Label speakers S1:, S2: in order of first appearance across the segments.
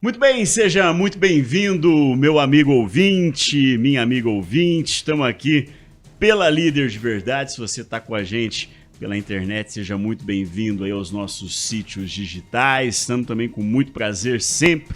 S1: Muito bem, seja muito bem-vindo, meu amigo ouvinte, minha amiga ouvinte. Estamos aqui pela Líder de Verdade. Se você está com a gente pela internet, seja muito bem-vindo aí aos nossos sítios digitais. Estamos também com muito prazer sempre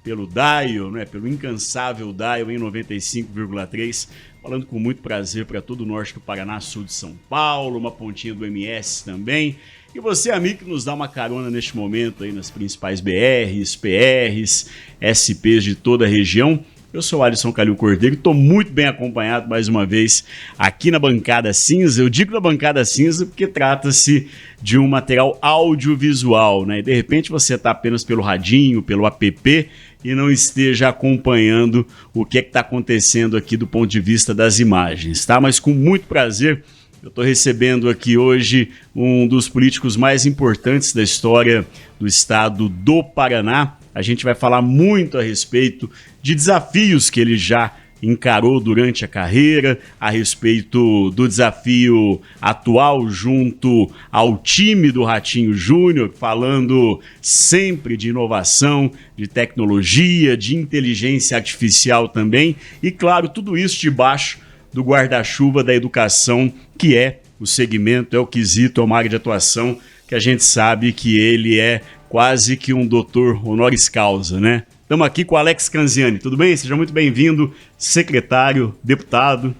S1: pelo Dial, né? Pelo incansável Dial em 95,3. Falando com muito prazer para todo o norte do Paraná, sul de São Paulo, uma pontinha do MS também. E você, amigo, que nos dá uma carona neste momento aí nas principais BRs, PRs, SPs de toda a região. Eu sou o Alisson Calil Cordeiro e estou muito bem acompanhado mais uma vez aqui na Bancada Cinza. Eu digo na Bancada Cinza porque trata-se de um material audiovisual, né? E de repente você está apenas pelo radinho, pelo app e não esteja acompanhando o que está acontecendo aqui do ponto de vista das imagens, tá? Mas com muito prazer, eu estou recebendo aqui hoje um dos políticos mais importantes da história do estado do Paraná. A gente vai falar muito a respeito de desafios que ele já encarou durante a carreira, a respeito do desafio atual junto ao time do Ratinho Júnior, falando sempre de inovação, de tecnologia, de inteligência artificial também. E claro, tudo isso debaixo do guarda-chuva da educação, que é o segmento, é o quesito, é uma área de atuação que a gente sabe que ele é quase que um doutor honoris causa, né? Estamos aqui com o Alex Canziani, tudo bem? Seja muito bem-vindo, secretário, deputado.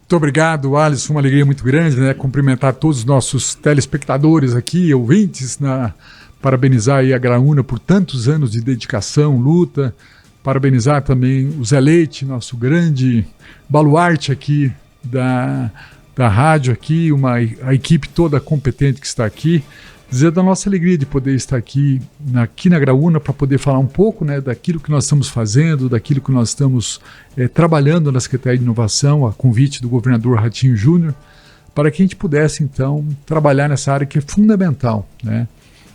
S2: Muito obrigado, Alisson, uma alegria muito grande, né? Cumprimentar todos os nossos telespectadores aqui, ouvintes, parabenizar aí a Graúna por tantos anos de dedicação, luta. Parabenizar também o Zé Leite, nosso grande baluarte aqui da rádio, aqui, a equipe toda competente que está aqui. Dizer da nossa alegria de poder estar aqui na Graúna para poder falar um pouco, né, daquilo que nós estamos fazendo, daquilo que nós estamos trabalhando na Secretaria de Inovação, a convite do governador Ratinho Júnior, para que a gente pudesse, então, trabalhar nessa área que é fundamental, né?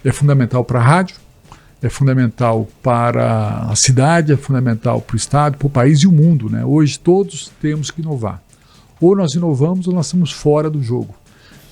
S2: É fundamental para a rádio, é fundamental para a cidade, é fundamental para o estado, para o país e o mundo, né? Hoje todos temos que inovar. Ou nós inovamos ou nós estamos fora do jogo.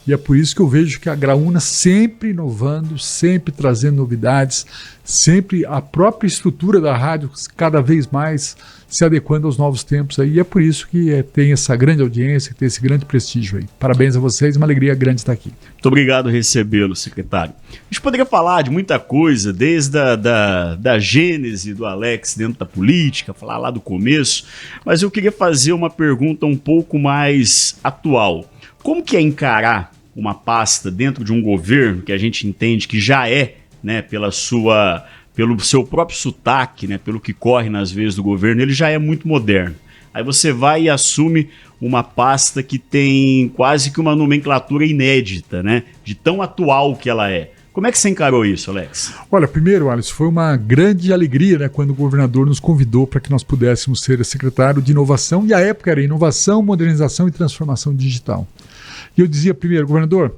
S2: E é por isso que eu vejo que a Graúna sempre inovando, sempre trazendo novidades, sempre a própria estrutura da rádio cada vez mais se adequando aos novos tempos aí. E é por isso que tem essa grande audiência, que tem esse grande prestígio aí. Parabéns a vocês, uma alegria grande estar aqui.
S1: Muito obrigado por recebê-lo, secretário. A gente poderia falar de muita coisa, desde da gênese do Alex dentro da política, falar lá do começo, mas eu queria fazer uma pergunta um pouco mais atual. Como que é encarar uma pasta dentro de um governo que a gente entende que já é, né, pelo seu próprio sotaque, né, pelo que corre nas veias do governo, ele já é muito moderno. Aí você vai e assume uma pasta que tem quase que uma nomenclatura inédita, né, de tão atual que ela é. Como é que você encarou isso, Alex?
S2: Olha, primeiro, Alisson, foi uma grande alegria, né, quando o governador nos convidou para que nós pudéssemos ser secretário de inovação, e a época era inovação, modernização e transformação digital. E eu dizia primeiro, governador,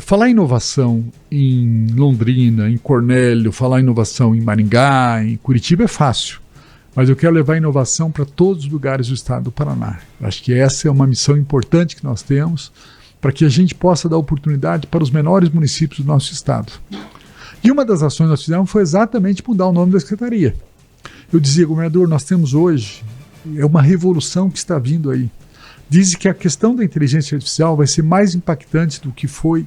S2: falar em inovação em Londrina, em Cornélio, falar em inovação em Maringá, em Curitiba é fácil, mas eu quero levar inovação para todos os lugares do estado do Paraná. Acho que essa é uma missão importante que nós temos, para que a gente possa dar oportunidade para os menores municípios do nosso estado. E uma das ações que nós fizemos foi exatamente mudar o nome da secretaria. Eu dizia, governador, nós temos hoje, é uma revolução que está vindo aí. Dizem que a questão da inteligência artificial vai ser mais impactante do que foi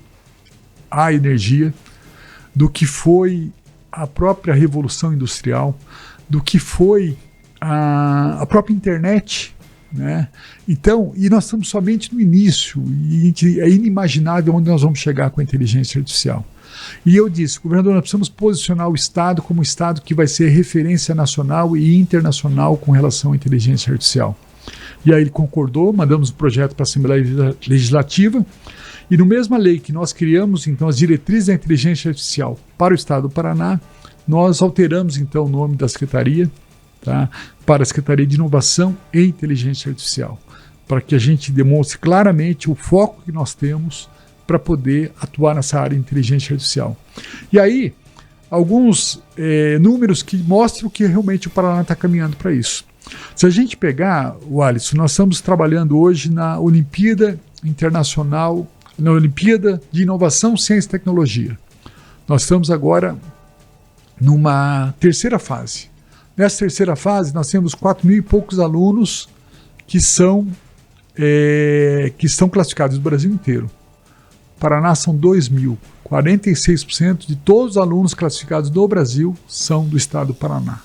S2: a energia, do que foi a própria revolução industrial, do que foi a própria internet, né? Então, e nós estamos somente no início, e é inimaginável onde nós vamos chegar com a inteligência artificial. E eu disse, governador, nós precisamos posicionar o estado como um estado que vai ser referência nacional e internacional com relação à inteligência artificial. E aí ele concordou, mandamos o projeto para a Assembleia Legislativa, e no mesma lei que nós criamos, então, as diretrizes da inteligência artificial para o estado do Paraná, nós alteramos, então, o nome da secretaria, tá, para a Secretaria de Inovação e Inteligência Artificial, para que a gente demonstre claramente o foco que nós temos para poder atuar nessa área de inteligência artificial. E aí, alguns números que mostram que realmente o Paraná está caminhando para isso. Se a gente pegar, Alisson, nós estamos trabalhando hoje na Olimpíada Internacional, na Olimpíada de Inovação, Ciência e Tecnologia. Nós estamos agora numa terceira fase. Nessa terceira fase, nós temos 4 mil e poucos alunos que são classificados no Brasil inteiro. Paraná são 2 mil. 46% de todos os alunos classificados no Brasil são do estado do Paraná.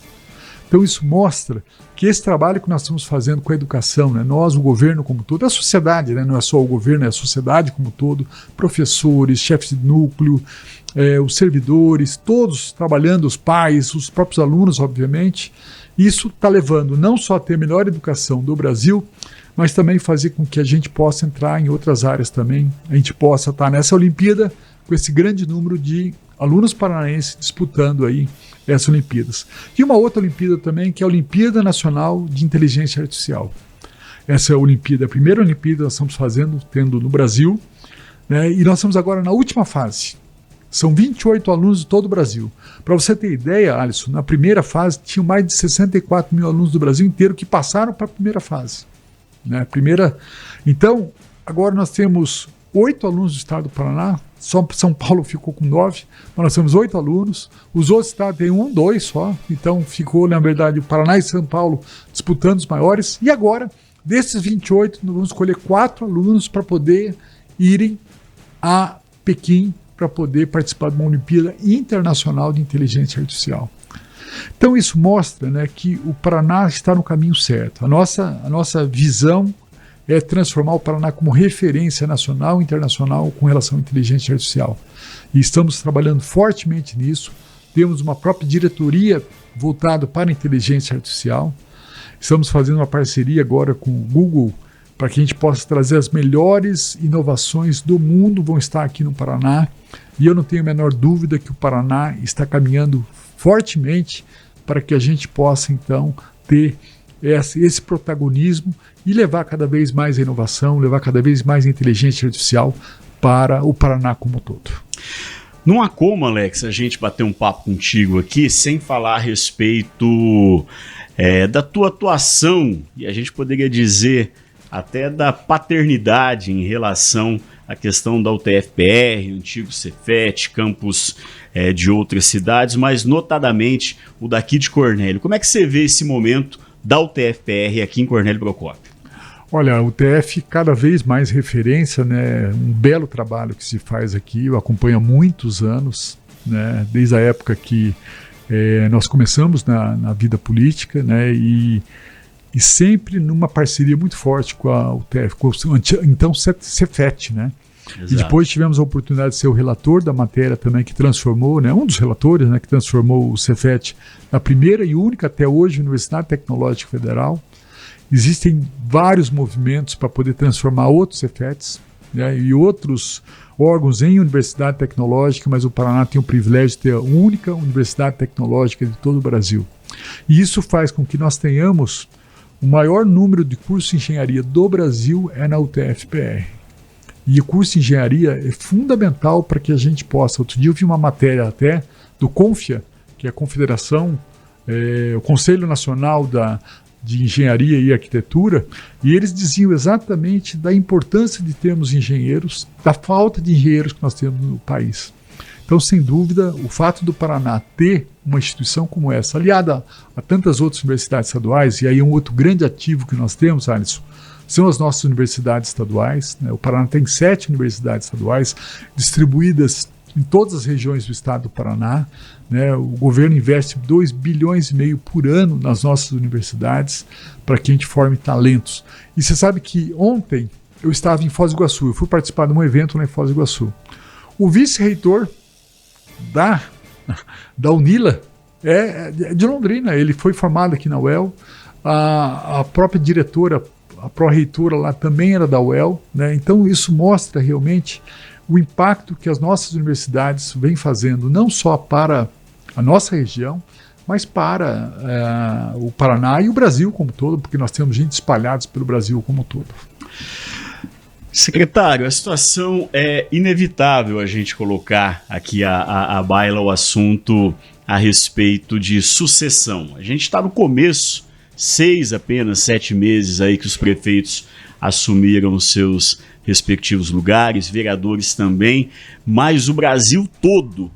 S2: Então isso mostra que esse trabalho que nós estamos fazendo com a educação, né, nós, o governo como todo, a sociedade, né, não é só o governo, é a sociedade como todo, professores, chefes de núcleo, os servidores, todos trabalhando, os pais, os próprios alunos, obviamente, isso está levando não só a ter a melhor educação do Brasil, mas também fazer com que a gente possa entrar em outras áreas também, a gente possa estar nessa Olimpíada com esse grande número de alunos paranaenses disputando aí essas Olimpíadas. E uma outra Olimpíada também, que é a Olimpíada Nacional de Inteligência Artificial. Essa é a Olimpíada, a primeira Olimpíada que nós estamos tendo no Brasil, né, e nós estamos agora na última fase. São 28 alunos de todo o Brasil. Para você ter ideia, Alisson, na primeira fase tinham mais de 64 mil alunos do Brasil inteiro que passaram para a primeira fase. Né? Então, agora nós temos 8 alunos do estado do Paraná, só São Paulo ficou com 9, mas nós temos 8 alunos, os outros estados têm 1, 2 só, então ficou, na verdade, o Paraná e São Paulo disputando os maiores, e agora, desses 28, nós vamos escolher 4 alunos para poder irem a Pequim, para poder participar de uma Olimpíada Internacional de Inteligência Artificial. Então isso mostra, né, que o Paraná está no caminho certo. A nossa visão é transformar o Paraná como referência nacional e internacional com relação à inteligência artificial. E estamos trabalhando fortemente nisso. Temos uma própria diretoria voltada para a inteligência artificial. Estamos fazendo uma parceria agora com o Google para que a gente possa trazer as melhores inovações do mundo, vão estar aqui no Paraná. E eu não tenho a menor dúvida que o Paraná está caminhando fortemente para que a gente possa, então, ter esse protagonismo e levar cada vez mais a inovação, levar cada vez mais a inteligência artificial para o Paraná como um todo.
S1: Não há como, Alex, a gente bater um papo contigo aqui sem falar a respeito da tua atuação, e a gente poderia dizer até da paternidade em relação à questão da UTF-PR, antigo Cefet, campus de outras cidades, mas notadamente o daqui de Cornélio. Como é que você vê esse momento da UTF-PR aqui em Cornélio Procópio?
S2: Olha, a UTF cada vez mais referência, né? Um belo trabalho que se faz aqui, eu acompanho há muitos anos, né? Desde a época que nós começamos na vida política, né? E sempre numa parceria muito forte com a UTF, com então Cefet, né? Exato. E depois tivemos a oportunidade de ser o relator da matéria também que transformou, né, um dos relatores, né, que transformou o Cefet na primeira e única até hoje Universidade Tecnológica Federal. Existem vários movimentos para poder transformar outros Cefets, né, e outros órgãos em universidade tecnológica, mas o Paraná tem o privilégio de ter a única universidade tecnológica de todo o Brasil. E isso faz com que nós tenhamos o maior número de cursos de engenharia do Brasil na UTF-PR. E o curso de engenharia é fundamental para que a gente possa. Outro dia eu vi uma matéria até do CONFIA, que é a Confederação, o Conselho Nacional de Engenharia e Arquitetura, e eles diziam exatamente da importância de termos engenheiros, da falta de engenheiros que nós temos no país. Então, sem dúvida, o fato do Paraná ter uma instituição como essa, aliada a tantas outras universidades estaduais, e aí um outro grande ativo que nós temos, Alisson, são as nossas universidades estaduais, né? O Paraná tem 7 universidades estaduais distribuídas em todas as regiões do estado do Paraná, né? O governo investe 2,5 bilhões por ano nas nossas universidades para que a gente forme talentos. E você sabe que ontem eu estava em Foz do Iguaçu, eu fui participar de um evento lá em Foz do Iguaçu. O vice-reitor da UNILA é de Londrina, ele foi formado aqui na UEL, a própria diretora, a pró-reitora lá também era da UEL, né? Então isso mostra realmente o impacto que as nossas universidades vêm fazendo, não só para a nossa região, mas para o Paraná e o Brasil como todo, porque nós temos gente espalhados pelo Brasil como todo.
S1: Secretário, a situação é inevitável a gente colocar aqui à baila o assunto a respeito de sucessão. A gente está no começo apenas 7 meses aí que os prefeitos assumiram os seus respectivos lugares, vereadores também, mas o Brasil todo,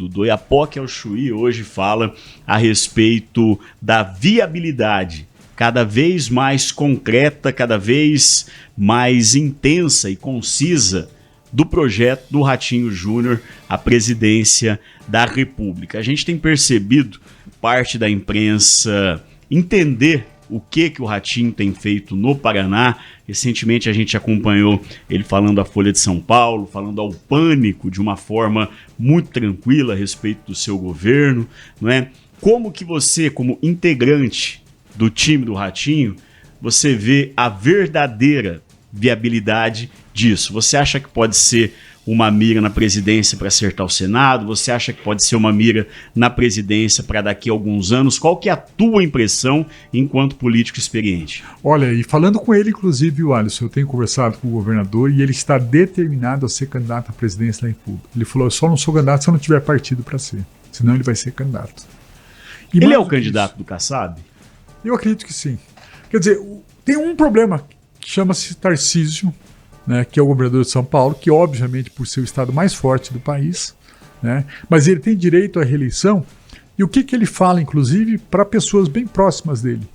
S1: do Oiapoque ao Chuí, hoje fala a respeito da viabilidade cada vez mais concreta, cada vez mais intensa e concisa do projeto do Ratinho Júnior à presidência da República. A gente tem percebido parte da imprensa entender o que o Ratinho tem feito no Paraná. Recentemente a gente acompanhou ele falando à Folha de São Paulo, falando ao Pânico de uma forma muito tranquila a respeito do seu governo, não é? Como que você, como integrante do time do Ratinho, você vê a verdadeira viabilidade disso? Você acha que pode ser uma mira na presidência para acertar o Senado? Você acha que pode ser uma mira na presidência para daqui a alguns anos? Qual que é a tua impressão enquanto político experiente?
S2: Olha, e falando com ele, inclusive, o Alisson, eu tenho conversado com o governador e ele está determinado a ser candidato à presidência da República. Ele falou, eu só não sou candidato se eu não tiver partido para ser, senão ele vai ser candidato. E
S1: ele é o candidato do Kassab?
S2: Eu acredito que sim. Quer dizer, tem um problema que chama-se Tarcísio, né, que é o governador de São Paulo, que obviamente por ser o estado mais forte do país, né, mas ele tem direito à reeleição. E o que ele fala, inclusive, para pessoas bem próximas dele?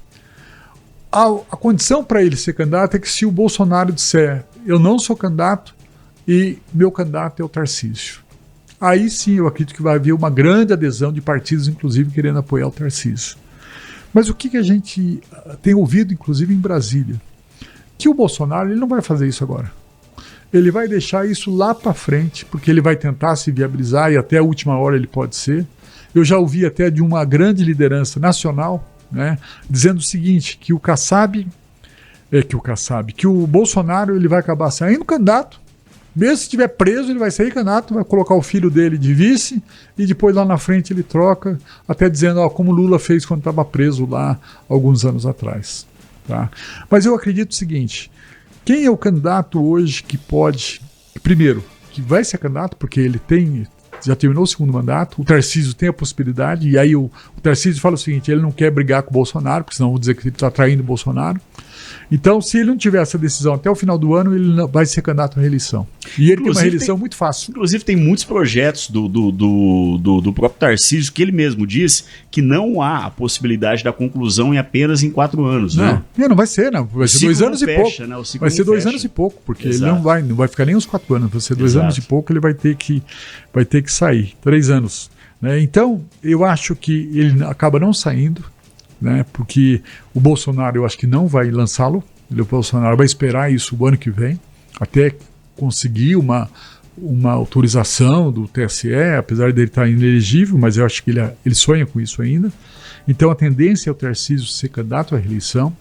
S2: A condição para ele ser candidato é que se o Bolsonaro disser eu não sou candidato e meu candidato é o Tarcísio. Aí sim eu acredito que vai haver uma grande adesão de partidos, inclusive, querendo apoiar o Tarcísio. Mas o que a gente tem ouvido, inclusive em Brasília? Que o Bolsonaro ele não vai fazer isso agora. Ele vai deixar isso lá para frente, porque ele vai tentar se viabilizar e até a última hora ele pode ser. Eu já ouvi até de uma grande liderança nacional, né, dizendo o seguinte, que o Bolsonaro ele vai acabar saindo candidato. Mesmo se estiver preso, ele vai sair candidato, vai colocar o filho dele de vice e depois lá na frente ele troca, até dizendo como Lula fez quando estava preso lá alguns anos atrás. Tá? Mas eu acredito o seguinte, quem é o candidato hoje que pode, primeiro, que vai ser candidato, porque ele já terminou o segundo mandato, o Tarcísio tem a possibilidade, e aí o Tarcísio fala o seguinte, ele não quer brigar com o Bolsonaro, porque senão vão dizer que ele está traindo o Bolsonaro. Então, se ele não tiver essa decisão até o final do ano, ele não vai ser candidato à reeleição. E ele tem uma reeleição muito fácil.
S1: Inclusive, tem muitos projetos do próprio Tarcísio que ele mesmo disse que não há a possibilidade da conclusão em apenas em 4 anos.
S2: Não, né? Não vai ser, não. Vai ser 2 anos e pouco.
S1: Né?
S2: Vai ser 2 anos e pouco, porque Exato. Ele não vai ficar nem uns 4 anos. Vai ser 2 anos e pouco, ele vai ter que sair. 3 anos. Né? Então, eu acho que ele acaba não saindo. Né, porque o Bolsonaro eu acho que não vai lançá-lo, o Bolsonaro vai esperar isso o ano que vem, até conseguir uma autorização do TSE, apesar dele estar inelegível, mas eu acho que ele sonha com isso ainda. Então a tendência é o Tarcísio ser candidato à reeleição,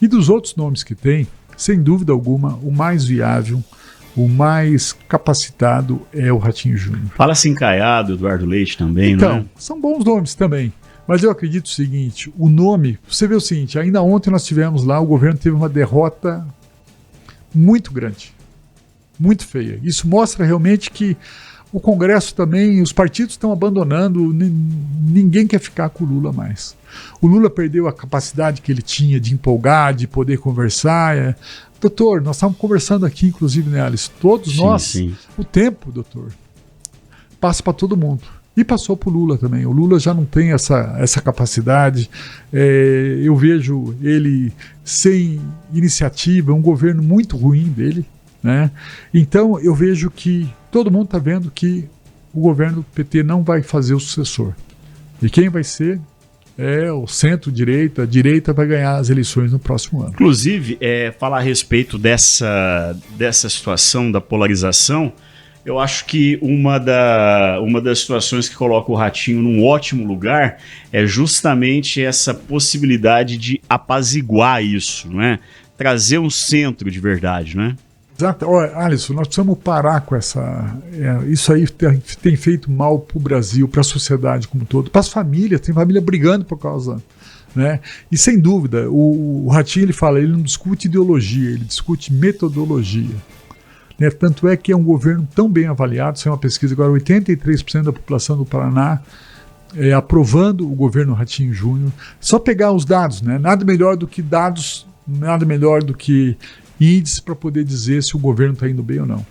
S2: e dos outros nomes que tem, sem dúvida alguma, o mais viável, o mais capacitado é o Ratinho Júnior.
S1: Fala-se em Caiado, Eduardo Leite também,
S2: então,
S1: não é?
S2: São bons nomes também. Mas eu acredito o seguinte, o nome, você vê o seguinte, ainda ontem nós tivemos lá, o governo teve uma derrota muito grande, muito feia. Isso mostra realmente que o Congresso também, os partidos estão abandonando, ninguém quer ficar com o Lula mais. O Lula perdeu a capacidade que ele tinha de empolgar, de poder conversar. Doutor, nós estávamos conversando aqui, inclusive, né, Alice? Todos nós, sim. O tempo, doutor, passa para todo mundo. E passou para o Lula também. O Lula já não tem essa capacidade. Eu vejo ele sem iniciativa, um governo muito ruim dele. Né? Então eu vejo que todo mundo está vendo que o governo do PT não vai fazer o sucessor. E quem vai ser é o centro-direita. A direita vai ganhar as eleições no próximo ano.
S1: Inclusive, falar a respeito dessa situação da polarização, eu acho que uma das situações que coloca o Ratinho num ótimo lugar é justamente essa possibilidade de apaziguar isso, não é? Trazer um centro de verdade, não é?
S2: Exato. Olha, Alisson, nós precisamos parar com isso aí tem feito mal para o Brasil, para a sociedade como um todo, para as famílias, tem família brigando por causa... Né? E sem dúvida, o Ratinho ele fala, ele não discute ideologia, ele discute metodologia. Né? Tanto é que é um governo tão bem avaliado, isso é uma pesquisa agora, 83% da população do Paraná aprovando o governo Ratinho Júnior. Só pegar os dados, né? Nada melhor do que dados, nada melhor do que índice para poder dizer se o governo está indo bem ou não.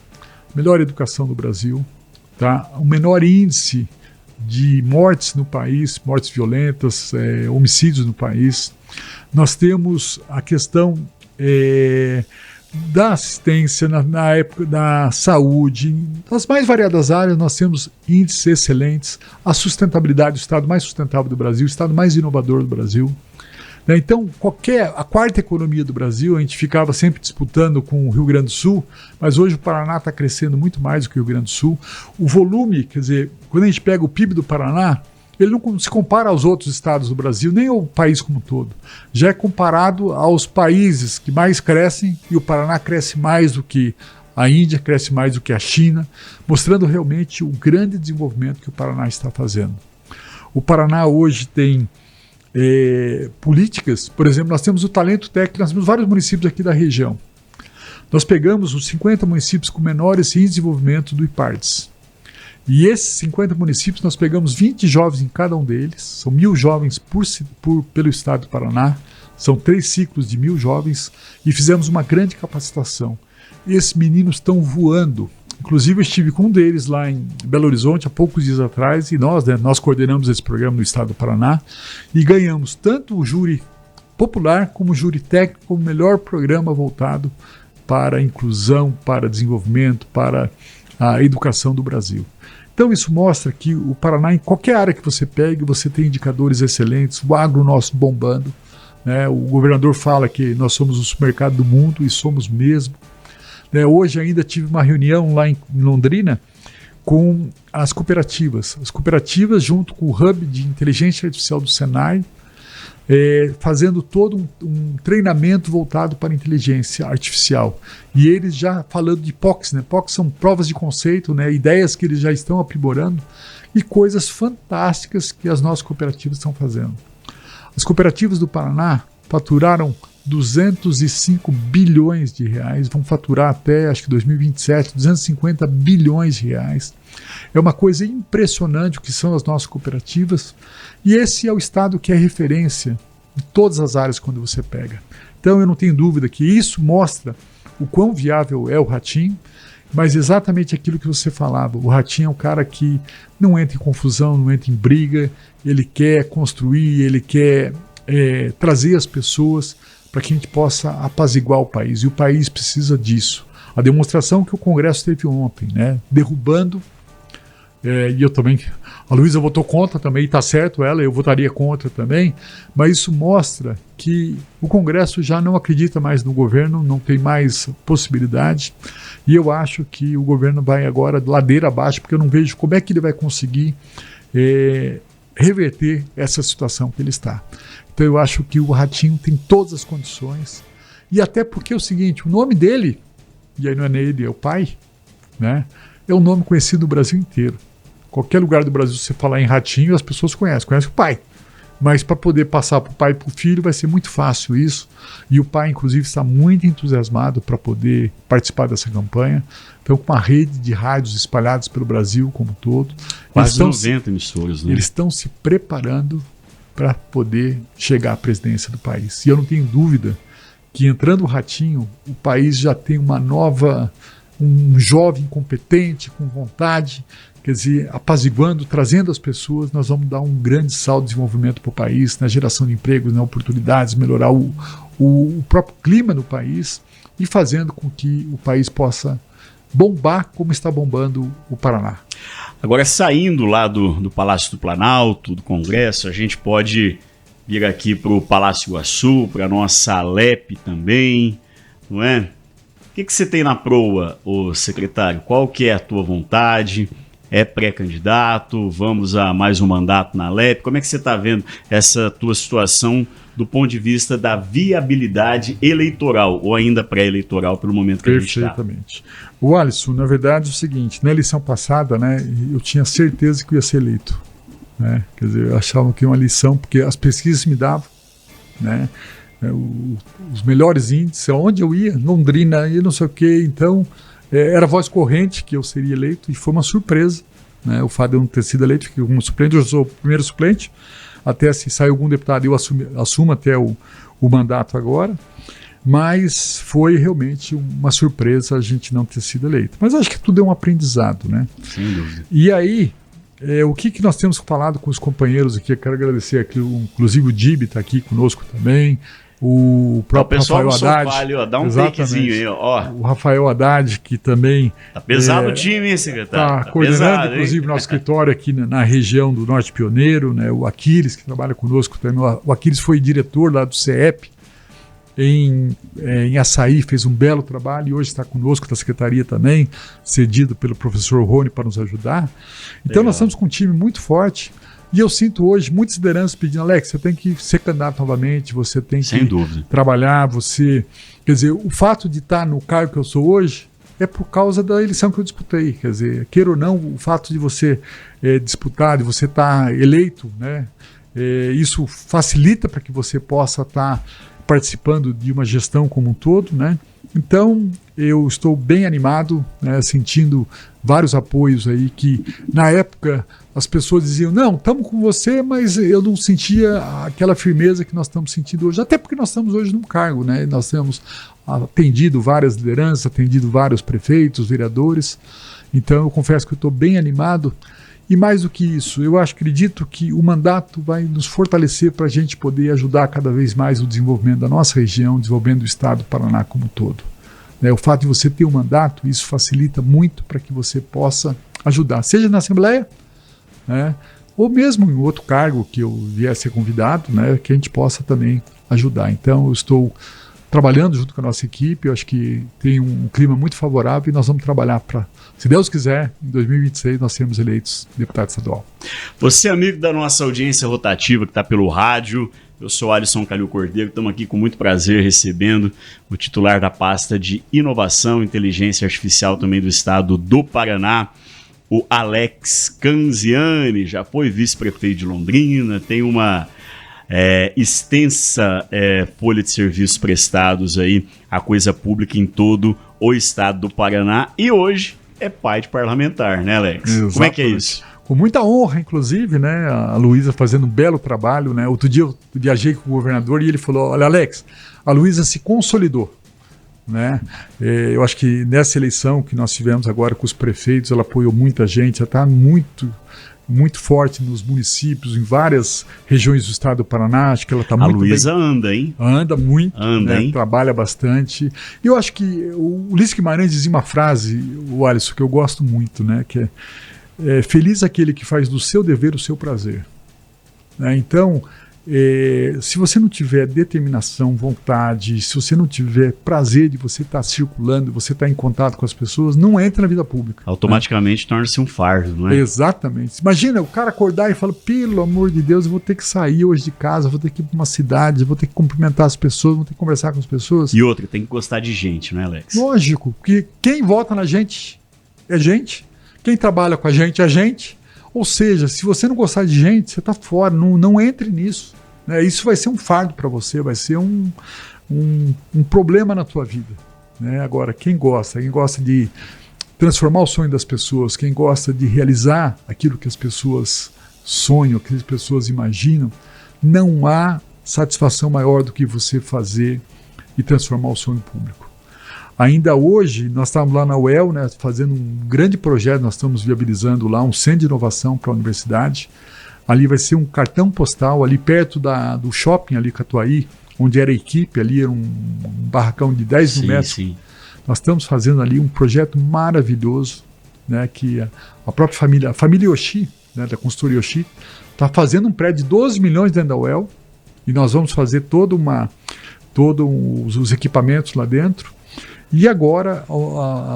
S2: Melhor educação do Brasil, tá? O menor índice de mortes no país, mortes violentas, homicídios no país. Nós temos a questão da assistência na época da saúde, nas mais variadas áreas nós temos índices excelentes, a sustentabilidade, o estado mais sustentável do Brasil, o estado mais inovador do Brasil. Então, a quarta economia do Brasil, a gente ficava sempre disputando com o Rio Grande do Sul, mas hoje o Paraná está crescendo muito mais do que o Rio Grande do Sul. O volume, quer dizer, quando a gente pega o PIB do Paraná, ele não se compara aos outros estados do Brasil, nem ao país como um todo. Já é comparado aos países que mais crescem, e o Paraná cresce mais do que a Índia, cresce mais do que a China, mostrando realmente o grande desenvolvimento que o Paraná está fazendo. O Paraná hoje tem políticas, por exemplo, nós temos o talento técnico, nós temos vários municípios aqui da região. Nós pegamos os 50 municípios com menores índices de desenvolvimento do IPARDES. E esses 50 municípios, nós pegamos 20 jovens em cada um deles, são 1.000 jovens pelo estado do Paraná, são 3 ciclos de 1.000 jovens, e fizemos uma grande capacitação. Esses meninos estão voando. Inclusive eu estive com um deles lá em Belo Horizonte há poucos dias atrás, e nós coordenamos esse programa no estado do Paraná, e ganhamos tanto o júri popular como o júri técnico como o melhor programa voltado para a inclusão, para desenvolvimento, para a educação do Brasil. Então isso mostra que o Paraná, em qualquer área que você pegue, você tem indicadores excelentes, o agro nosso bombando, né? O governador fala que nós somos o supermercado do mundo, e somos mesmo. Hoje ainda tive uma reunião lá em Londrina com as cooperativas. As cooperativas junto com o Hub de Inteligência Artificial do Senai, fazendo todo um treinamento voltado para a inteligência artificial. E eles já falando de POCs, né? POCs são provas de conceito, né? Ideias que eles já estão aprimorando, e coisas fantásticas que as nossas cooperativas estão fazendo. As cooperativas do Paraná faturaram 205 bilhões de reais, vão faturar até, acho que 2027, 250 bilhões de reais. É uma coisa impressionante o que são as nossas cooperativas, e esse é o estado que é referência em todas as áreas quando você pega. Então eu não tenho dúvida que isso mostra o quão viável é o Ratinho, mas exatamente aquilo que você falava, o Ratinho é um cara que não entra em confusão, não entra em briga, ele quer construir, ele quer trazer as pessoas para que a gente possa apaziguar o país, e o país precisa disso. A demonstração que o Congresso teve ontem, né, derrubando, e eu também, a Luísa votou contra também, está certo ela, eu votaria contra também, mas isso mostra que o Congresso já não acredita mais no governo, não tem mais possibilidade, e eu acho que o governo vai agora ladeira abaixo, porque eu não vejo como é que ele vai conseguir reverter essa situação que ele está. Então eu acho que o Ratinho tem todas as condições, e até porque é o seguinte, o nome dele, e aí não é ele, é o pai, né, é um nome conhecido no Brasil inteiro. Qualquer lugar do Brasil você falar em Ratinho, as pessoas conhecem o pai. Mas para poder passar para o pai e para o filho vai ser muito fácil isso, e o pai inclusive está muito entusiasmado para poder participar dessa campanha. Então, com uma rede de rádios espalhadas pelo Brasil como um todo.
S1: Quase 90 emissoras, né?
S2: Eles estão se preparando para poder chegar à presidência do país. E eu não tenho dúvida que entrando o Ratinho, o país já tem um jovem competente, com vontade, quer dizer, apaziguando, trazendo as pessoas, nós vamos dar um grande salto de desenvolvimento para o país, na geração de empregos, na oportunidades, melhorar o próprio clima no país, e fazendo com que o país possa bombar como está bombando o Paraná.
S1: Agora, saindo lá do Palácio do Planalto, do Congresso, a gente pode vir aqui para o Palácio Iguaçu, para a nossa Alep também, não é? O que você tem na proa, ô secretário? Qual que é a tua vontade? É pré-candidato? Vamos a mais um mandato na Alep? Como é que você está vendo essa tua situação do ponto de vista da viabilidade eleitoral, ou ainda pré-eleitoral, pelo momento que a gente está?
S2: Perfeitamente. O Alisson, na verdade é o seguinte, na eleição passada, né, eu tinha certeza que eu ia ser eleito, né? Quer dizer, eu achava que uma eleição, porque as pesquisas me davam, né, os melhores índices, onde eu ia, Londrina, e não sei o quê, então era voz corrente que eu seria eleito, e foi uma surpresa, né? O fato de eu não ter sido eleito, fiquei como suplente, eu sou o primeiro suplente, até se sair algum deputado eu assumo até o mandato agora, mas foi realmente uma surpresa a gente não ter sido eleito. Mas acho que tudo é um aprendizado, né?
S1: Sem dúvida.
S2: E aí, o que nós temos falado com os companheiros aqui, eu quero agradecer aqui, inclusive o Dib está aqui conosco também, o próprio Rafael Haddad.
S1: Ali, ó, dá um takezinho aí, ó.
S2: O Rafael Haddad, que também...
S1: Tá pesado o time, hein, secretário?
S2: Está coordenando,
S1: pesado,
S2: inclusive, nosso escritório aqui na região do Norte Pioneiro, né? O Aquiles, que trabalha conosco também. O Aquiles foi diretor lá do CEP, em Açaí, fez um belo trabalho e hoje está conosco da secretaria também, cedido pelo professor Rony para nos ajudar. Então nós estamos com um time muito forte e eu sinto hoje muitas lideranças pedindo: Alex, você tem que ser candidato novamente, você tem
S1: Sem
S2: que
S1: dúvida.
S2: trabalhar, você... Quer dizer, o fato de estar no cargo que eu sou hoje é por causa da eleição que eu disputei. Quer dizer, queira ou não, o fato de você disputar, de você estar eleito, né, isso facilita para que você possa estar participando de uma gestão como um todo, né? Então, eu estou bem animado, né, sentindo vários apoios aí que, na época, as pessoas diziam: não, estamos com você, mas eu não sentia aquela firmeza que nós estamos sentindo hoje, até porque nós estamos hoje num cargo, né? Nós temos atendido várias lideranças, atendido vários prefeitos, vereadores, então eu confesso que eu estou bem animado. E mais do que isso, eu acredito que o mandato vai nos fortalecer para a gente poder ajudar cada vez mais o desenvolvimento da nossa região, o desenvolvimento do estado do Paraná como um todo. O fato de você ter um mandato, isso facilita muito para que você possa ajudar, seja na Assembleia, né, ou mesmo em outro cargo que eu vier a ser convidado, né, que a gente possa também ajudar. Então eu estou trabalhando junto com a nossa equipe, eu acho que tem um clima muito favorável e nós vamos trabalhar para, se Deus quiser, em 2026 nós seremos eleitos deputado estadual.
S1: Você é amigo da nossa audiência rotativa que está pelo rádio, eu sou Alisson Calil Cordeiro, estamos aqui com muito prazer recebendo o titular da pasta de Inovação e Inteligência Artificial também do estado do Paraná, o Alex Canziani, já foi vice-prefeito de Londrina, tem uma extensa folha de serviços prestados aí à coisa pública em todo o estado do Paraná e hoje é pai de parlamentar, né, Alex?
S2: Exatamente.
S1: Como é que é isso?
S2: Com muita honra, inclusive, né, a Luísa fazendo um belo trabalho, né? Outro dia eu viajei com o governador e ele falou: olha, Alex, a Luísa se consolidou, né? Eu acho que nessa eleição que nós tivemos agora com os prefeitos, ela apoiou muita gente, ela está muito forte nos municípios, em várias regiões do estado do Paraná. Acho que ela está muito bem. A
S1: Luísa anda, hein?
S2: Anda muito,
S1: anda, hein?
S2: Trabalha bastante. E eu acho que o Ulisses Guimarães dizia uma frase, o Alisson, que eu gosto muito, né? Que é feliz aquele que faz do seu dever o seu prazer. Né? Então, se você não tiver determinação, vontade, se você não tiver prazer de você estar circulando, você estar em contato com as pessoas, não entra na vida pública.
S1: Automaticamente, né? Torna-se um fardo, não é?
S2: Exatamente. Imagina o cara acordar e falar: pelo amor de Deus, eu vou ter que sair hoje de casa, vou ter que ir para uma cidade, vou ter que cumprimentar as pessoas, vou ter que conversar com as pessoas.
S1: E outra, tem que gostar de gente, não é, Alex?
S2: Lógico, porque quem vota na gente é gente, quem trabalha com a gente é gente. Ou seja, se você não gostar de gente, você está fora, não entre nisso. Né? Isso vai ser um fardo para você, vai ser um problema na tua vida. Né? Agora, quem gosta de transformar o sonho das pessoas, quem gosta de realizar aquilo que as pessoas sonham, que as pessoas imaginam, não há satisfação maior do que você fazer e transformar o sonho público. Ainda hoje, nós estávamos lá na UEL, né, fazendo um grande projeto, nós estamos viabilizando lá um centro de inovação para a universidade. Ali vai ser um cartão postal, ali perto do shopping, ali Catuaí, onde era a equipe, ali era um barracão de 10 mil metros. Sim. Nós estamos fazendo ali um projeto maravilhoso, né, que a própria família, a família Yoshi, né, da consultoria Yoshi, está fazendo um prédio de 12 milhões dentro da UEL, e nós vamos fazer todos os equipamentos lá dentro. E agora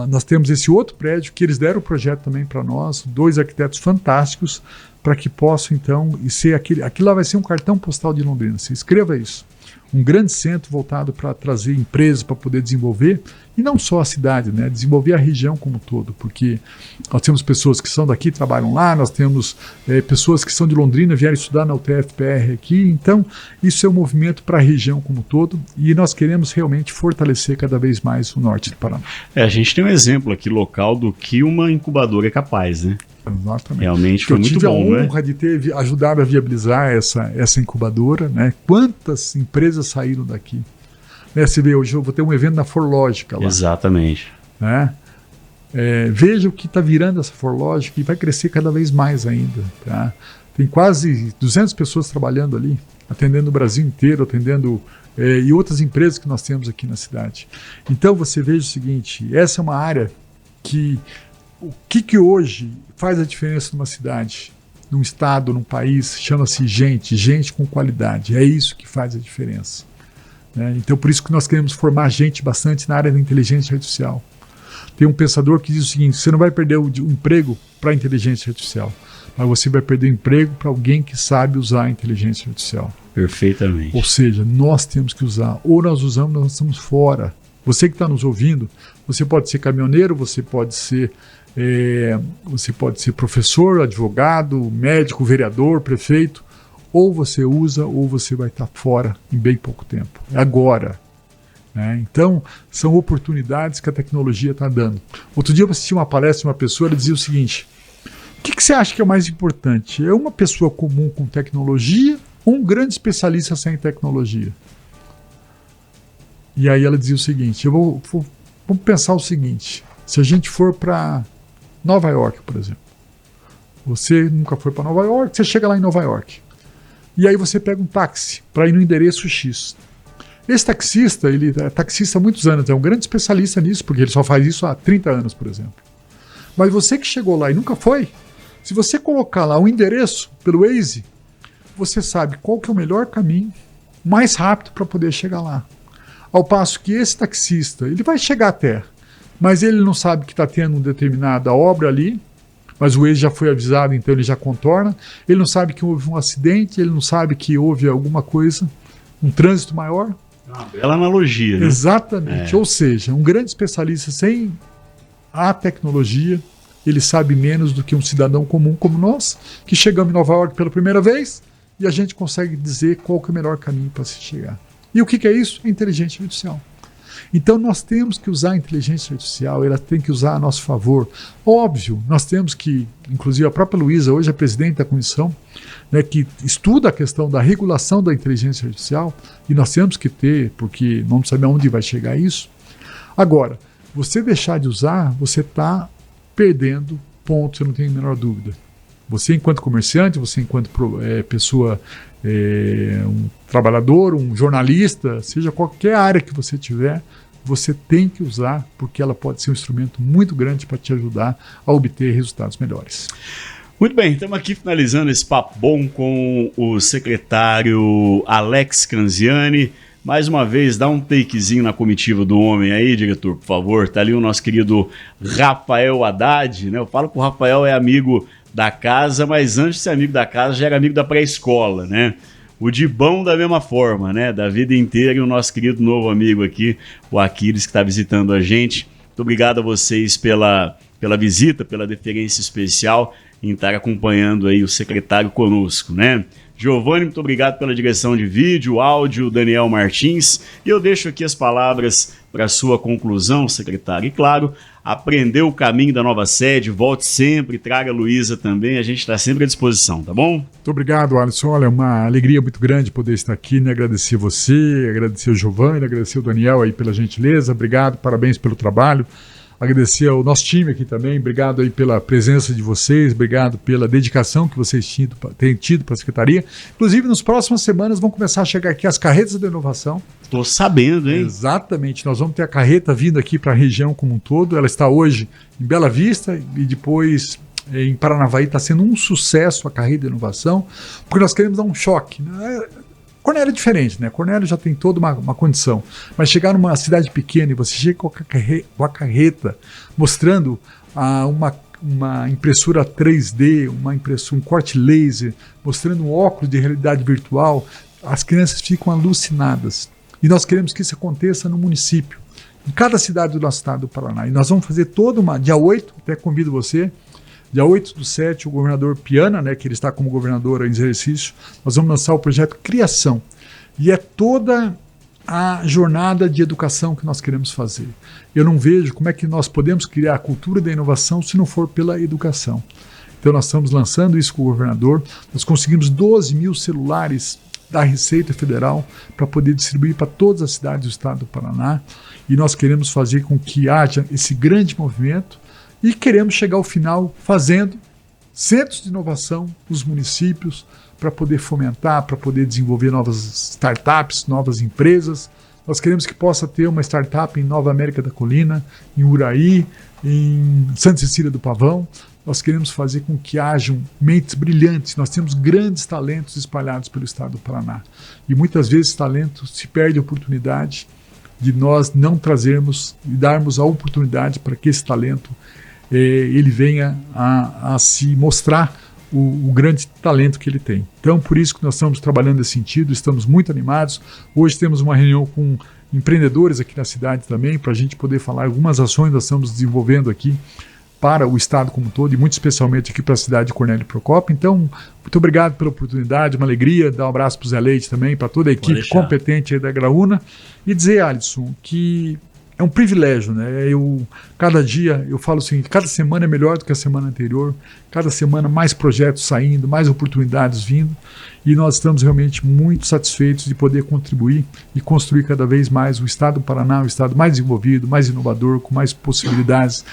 S2: nós temos esse outro prédio que eles deram o projeto também para nós, 2 arquitetos fantásticos, para que possam então ser aquilo lá vai ser um cartão postal de Londrina. Você escreva isso. Um grande centro voltado para trazer empresas para poder desenvolver, e não só a cidade, né, desenvolver a região como um todo, porque nós temos pessoas que são daqui, trabalham lá, nós temos pessoas que são de Londrina, vieram estudar na UTF-PR aqui, então isso é um movimento para a região como um todo, e nós queremos realmente fortalecer cada vez mais o norte do Paraná.
S1: A gente tem um exemplo aqui local do que uma incubadora é capaz, né?
S2: Exatamente.
S1: Realmente foi muito bom, né?
S2: Eu tive a honra de ter ajudado a viabilizar essa incubadora, né? Quantas empresas saíram daqui? Né? Você vê, hoje eu vou ter um evento na Forlógica lá.
S1: Exatamente.
S2: Né? Veja o que está virando essa Forlógica e vai crescer cada vez mais ainda. Tá? Tem quase 200 pessoas trabalhando ali, atendendo o Brasil inteiro, atendendo e outras empresas que nós temos aqui na cidade. Então você veja o seguinte, essa é uma área que o que hoje faz a diferença numa cidade, num estado, num país, chama-se gente com qualidade. É isso que faz a diferença. Né? Então por isso que nós queremos formar gente bastante na área da inteligência artificial. Tem um pensador que diz o seguinte, você não vai perder o emprego para a inteligência artificial, mas você vai perder o emprego para alguém que sabe usar a inteligência artificial.
S1: Perfeitamente.
S2: Ou seja, nós temos que usar. Ou nós usamos, nós estamos fora. Você que está nos ouvindo, você pode ser caminhoneiro, você pode ser professor, advogado, médico, vereador, prefeito. Ou você usa, ou você vai estar fora em bem pouco tempo. É agora. Né? Então, são oportunidades que a tecnologia está dando. Outro dia eu assisti uma palestra de uma pessoa, ela dizia o seguinte, o que você acha que é o mais importante? É uma pessoa comum com tecnologia ou um grande especialista sem tecnologia? E aí ela dizia o seguinte, vamos pensar o seguinte, se a gente for para Nova York, por exemplo, você nunca foi para Nova York, você chega lá em Nova York, e aí você pega um táxi para ir no endereço X. Esse taxista, ele é taxista há muitos anos, é um grande especialista nisso, porque ele só faz isso há 30 anos, por exemplo. Mas você que chegou lá e nunca foi, se você colocar lá o endereço pelo Waze, você sabe qual que é o melhor caminho, mais rápido para poder chegar lá. Ao passo que esse taxista, ele vai chegar até, mas ele não sabe que está tendo uma determinada obra ali, mas o Waze já foi avisado, então ele já contorna. Ele não sabe que houve um acidente, ele não sabe que houve alguma coisa, um trânsito maior.
S1: Uma bela analogia, né?
S2: Exatamente. Ou seja, um grande especialista sem a tecnologia, ele sabe menos do que um cidadão comum como nós, que chegamos em Nova York pela primeira vez e a gente consegue dizer qual que é o melhor caminho para se chegar. E o que é isso? A inteligência artificial. Então nós temos que usar a inteligência artificial, ela tem que usar a nosso favor. Óbvio, nós temos que, inclusive a própria Luísa, hoje é presidente da comissão, né, que estuda a questão da regulação da inteligência artificial, e nós temos que ter, porque não sabemos aonde vai chegar isso. Agora, você deixar de usar, você está perdendo pontos, eu não tenho a menor dúvida. Você enquanto comerciante, você enquanto pessoa, um trabalhador, um jornalista, seja qualquer área que você tiver, você tem que usar, porque ela pode ser um instrumento muito grande para te ajudar a obter resultados melhores.
S1: Muito bem, estamos aqui finalizando esse papo bom com o secretário Alex Canziani. Mais uma vez, dá um takezinho na comitiva do homem aí, diretor, por favor. Tá ali o nosso querido Rafael Haddad, né? Eu falo que o Rafael é amigo da casa, mas antes de ser amigo da casa, já era amigo da pré-escola, né? O Dibão da mesma forma, né? Da vida inteira, e o nosso querido novo amigo aqui, o Aquiles, que está visitando a gente. Muito obrigado a vocês pela visita, pela deferência especial em estar acompanhando aí o secretário conosco, né? Giovanni, muito obrigado pela direção de vídeo, áudio, Daniel Martins. E eu deixo aqui as palavras para a sua conclusão, secretário. E claro, aprender o caminho da nova sede, volte sempre, traga a Luísa também, a gente está sempre à disposição, tá bom?
S2: Muito obrigado, Alisson. Olha, é uma alegria muito grande poder estar aqui, né? Agradecer você, agradecer o Giovanni, agradecer o Daniel aí pela gentileza, obrigado, parabéns pelo trabalho. Agradecer ao nosso time aqui também, obrigado aí pela presença de vocês, obrigado pela dedicação que vocês têm tido para a Secretaria. Inclusive, nas próximas semanas vão começar a chegar aqui as carretas da inovação.
S1: Estou sabendo, hein?
S2: Exatamente, nós vamos ter a carreta vindo aqui para a região como um todo. Ela está hoje em Bela Vista e depois em Paranavaí está sendo um sucesso a carreta da inovação, porque nós queremos dar um choque, né? Cornélio é diferente, né? Cornélio já tem toda uma condição. Mas chegar numa cidade pequena e você chega com a carreta mostrando uma impressora 3D, um corte laser, mostrando um óculos de realidade virtual, as crianças ficam alucinadas. E nós queremos que isso aconteça no município, em cada cidade do nosso estado do Paraná. E nós vamos fazer dia 8, até convido você, dia 8/7, o governador Piana, né, que ele está como governador em exercício, nós vamos lançar o projeto Criação. E é toda a jornada de educação que nós queremos fazer. Eu não vejo como é que nós podemos criar a cultura da inovação se não for pela educação. Então nós estamos lançando isso com o governador. Nós conseguimos 12 mil celulares da Receita Federal para poder distribuir para todas as cidades do estado do Paraná. E nós queremos fazer com que haja esse grande movimento e queremos chegar ao final fazendo centros de inovação nos municípios para poder fomentar, para poder desenvolver novas startups, novas empresas. Nós queremos que possa ter uma startup em Nova América da Colina, em Uraí, em Santa Cecília do Pavão. Nós queremos fazer com que hajam mentes brilhantes. Nós temos grandes talentos espalhados pelo estado do Paraná. E muitas vezes esse talento se perde a oportunidade de nós não trazermos e darmos a oportunidade para que esse talento ele venha a se mostrar o grande talento que ele tem. Então, por isso que nós estamos trabalhando nesse sentido, estamos muito animados. Hoje temos uma reunião com empreendedores aqui na cidade também, para a gente poder falar algumas ações que nós estamos desenvolvendo aqui para o estado como um todo e muito especialmente aqui para a cidade de Cornélio Procópio. Então, muito obrigado pela oportunidade, uma alegria, dar um abraço para o Zé Leite também, para toda a equipe competente aí da Graúna e dizer, Alisson, que é um privilégio, né? Cada dia, eu falo assim, cada semana é melhor do que a semana anterior, cada semana mais projetos saindo, mais oportunidades vindo, e nós estamos realmente muito satisfeitos de poder contribuir e construir cada vez mais o estado do Paraná, um estado mais desenvolvido, mais inovador, com mais possibilidades,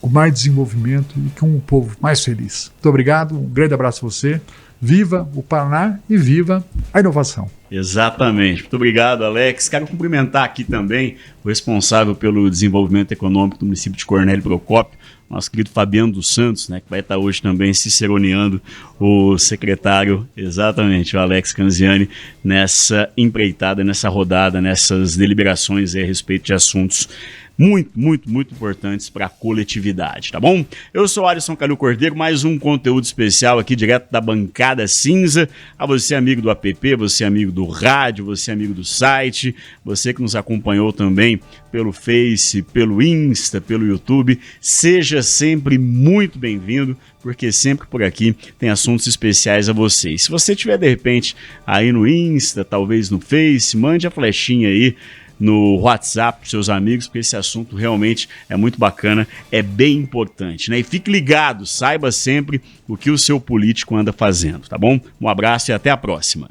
S2: com mais desenvolvimento e com um povo mais feliz. Muito obrigado, um grande abraço a você. Viva o Paraná e viva a inovação.
S1: Exatamente. Muito obrigado, Alex. Quero cumprimentar aqui também o responsável pelo desenvolvimento econômico do município de Cornélio Procópio, nosso querido Fabiano dos Santos, né, que vai estar hoje também ciceroneando o secretário, exatamente, o Alex Canziani, nessa empreitada, nessa rodada, nessas deliberações a respeito de assuntos muito importantes para a coletividade, tá bom? Eu sou Alisson Calil Cordeiro, mais um conteúdo especial aqui direto da bancada cinza. A você amigo do app, você amigo do rádio, você amigo do site, você que nos acompanhou também pelo Face, pelo Insta, pelo YouTube, seja sempre muito bem-vindo, porque sempre por aqui tem assuntos especiais a vocês. Se você tiver de repente aí no Insta, talvez no Face, mande a flechinha aí no WhatsApp para seus amigos, porque esse assunto realmente é muito bacana, é bem importante, né? E fique ligado, saiba sempre o que o seu político anda fazendo, tá bom? Um abraço e até a próxima.